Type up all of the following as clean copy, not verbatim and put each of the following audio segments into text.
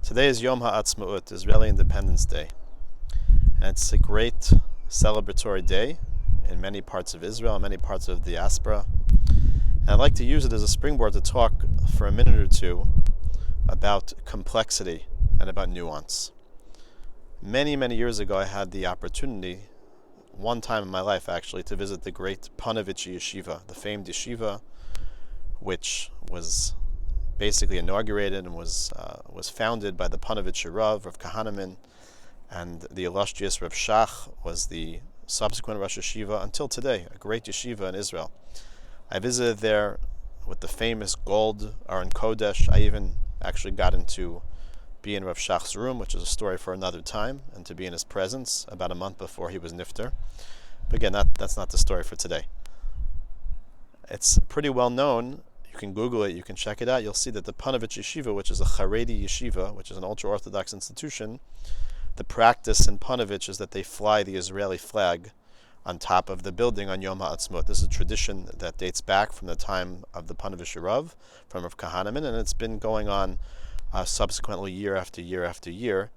Today is Yom Haatzmaut, Israeli Independence Day, and it's a great celebratory day in many parts of Israel, many parts of the diaspora. And I'd like to use it as a springboard to talk for a minute or two about complexity and about nuance. Many, many years ago, I had the opportunity, one time in my life actually, to visit the great Ponovitch Yeshiva, the famed Yeshiva, which was basically inaugurated and was founded by the Ponovitch Rav Kahneman, and the illustrious Rav Shach was the subsequent Rosh Yeshiva until today, a great yeshiva in Israel. I visited there with the famous gold Aron Kodesh. I even actually got into be in Rav Shach's room, which is a story for another time, and to be in his presence about a month before he was nifter. But again, that's not the story for today. It's pretty well known. You can Google it, you can check it out. You'll see that the Ponovitch Yeshiva, which is a Haredi yeshiva, which is an ultra-Orthodox institution, the practice in Ponovitch is that they fly the Israeli flag on top of the building on Yom Haatzmaut. This is a tradition that dates back from the time of the Ponovitch Rav, from Rav Kahneman, and it's been going on subsequently year after year after year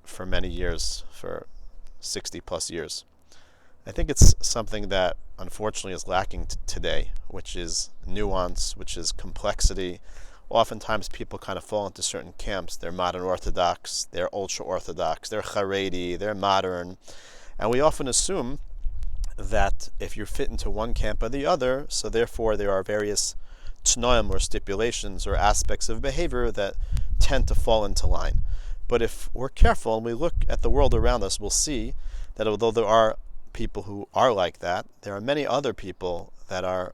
for many years, for 60 plus years. I think it's something that unfortunately is lacking today, which is nuance, which is complexity. Oftentimes people kind of fall into certain camps. They're modern Orthodox, they're ultra-Orthodox, they're Haredi, they're modern. And we often assume that if you fit into one camp or the other, so therefore there are various t'noim or stipulations or aspects of behavior that tend to fall into line. But if we're careful and we look at the world around us, we'll see that although there are people who are like that, there are many other people that are,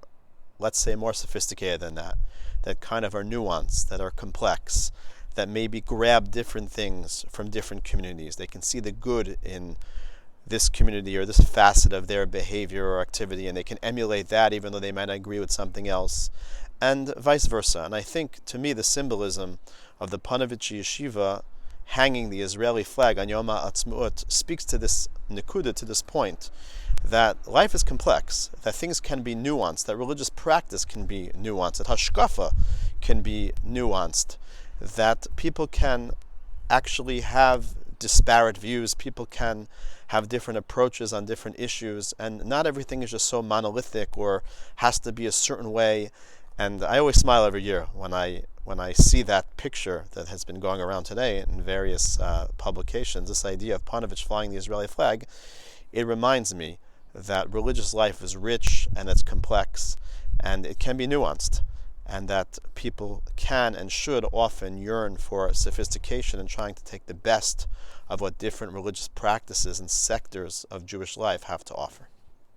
let's say, more sophisticated than that kind of are nuanced, that are complex, that maybe grab different things from different communities. They can see the good in this community or this facet of their behavior or activity, and they can emulate that even though they might not agree with something else, and vice versa. And I think, to me, the symbolism of the Ponovitch Yeshiva hanging the Israeli flag on Yom Haatzmaut speaks to this nekuda, to this point, that life is complex, that things can be nuanced, that religious practice can be nuanced, that hashkafa can be nuanced, that people can actually have disparate views, people can have different approaches on different issues, and not everything is just so monolithic or has to be a certain way. And I always smile every year when I see that picture that has been going around today in various publications, this idea of Ponovitch flying the Israeli flag. It reminds me that religious life is rich and it's complex and it can be nuanced, and that people can and should often yearn for sophistication and trying to take the best of what different religious practices and sectors of Jewish life have to offer.